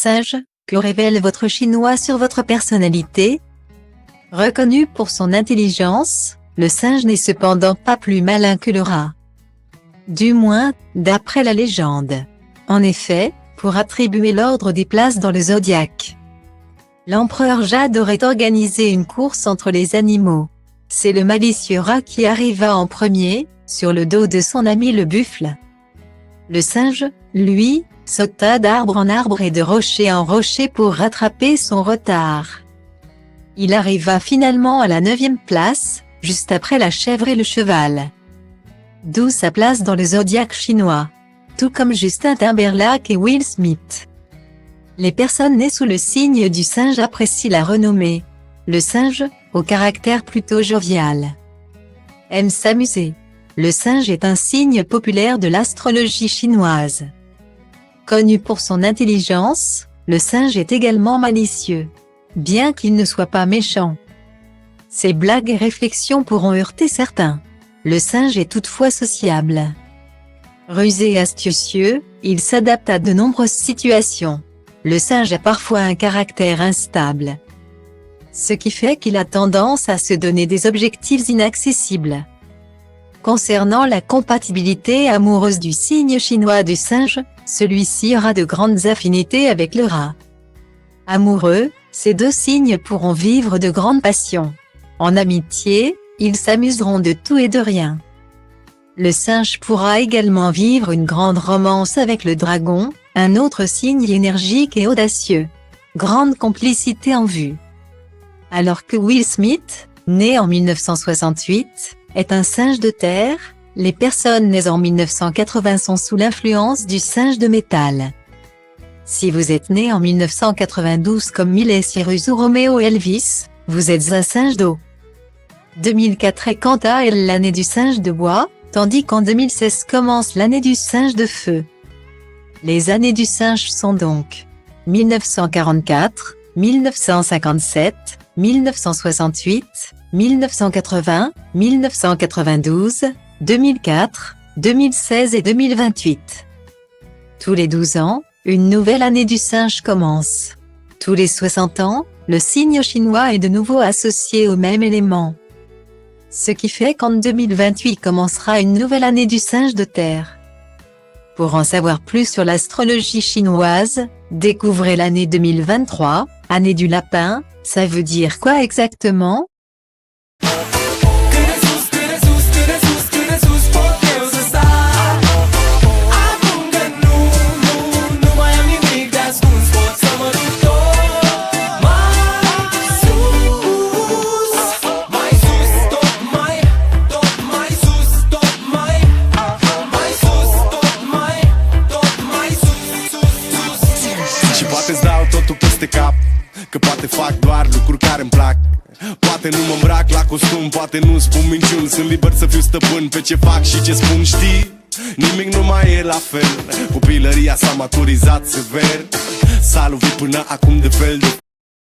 singe, que révèle votre chinois sur votre personnalité? Reconnu pour son intelligence, le singe n'est cependant pas plus malin que le rat. Du moins, d'après la légende. En effet, pour attribuer l'ordre des places dans le zodiaque, l'empereur Jade aurait organisé une course entre les animaux. C'est le malicieux rat qui arriva en premier, sur le dos de son ami le buffle. Le singe, lui, sauta d'arbre en arbre et de rocher en rocher pour rattraper son retard. Il arriva finalement à la 9e place, juste après la chèvre et le cheval. D'où sa place dans le zodiaque chinois. Tout comme Justin Timberlake et Will Smith. Les personnes nées sous le signe du singe apprécient la renommée. Le singe, au caractère plutôt jovial, aime s'amuser. Le singe est un signe populaire de l'astrologie chinoise. Connu pour son intelligence, le singe est également malicieux, bien qu'il ne soit pas méchant. Ses blagues et réflexions pourront heurter certains. Le singe est toutefois sociable. Rusé et astucieux, il s'adapte à de nombreuses situations. Le singe a parfois un caractère instable, ce qui fait qu'il a tendance à se donner des objectifs inaccessibles. Concernant la compatibilité amoureuse du signe chinois du singe, celui-ci aura de grandes affinités avec le rat. Amoureux, ces deux signes pourront vivre de grandes passions. En amitié, ils s'amuseront de tout et de rien. Le singe pourra également vivre une grande romance avec le dragon, un autre signe énergique et audacieux. Grande complicité en vue. Alors que Will Smith, né en 1968, est un singe de terre, les personnes nées en 1980 sont sous l'influence du singe de métal. Si vous êtes né en 1992 comme Miley Cyrus ou Romeo Elvis, vous êtes un singe d'eau. 2004 est quant à elle l'année du singe de bois, tandis qu'en 2016 commence l'année du singe de feu. Les années du singe sont donc 1944, 1957, 1968, 1980, 1992, 2004, 2016 et 2028. Tous les 12 ans, une nouvelle année du singe commence. Tous les 60 ans, le signe chinois est de nouveau associé au même élément. Ce qui fait qu'en 2028 commencera une nouvelle année du singe de terre. Pour en savoir plus sur l'astrologie chinoise, découvrez l'année 2023, année du lapin. Ça veut dire quoi exactement? Și poate-ți dau totul peste cap, că poate fac doar lucruri care îmi plac. Poate nu mă îmbrac la costum, poate nu spun minciuni. Sunt liber să fiu stăpân pe ce fac și ce spun, știi? Nimic nu mai e la fel, copilăria s-a maturizat sever. S-a lovit până acum de fel de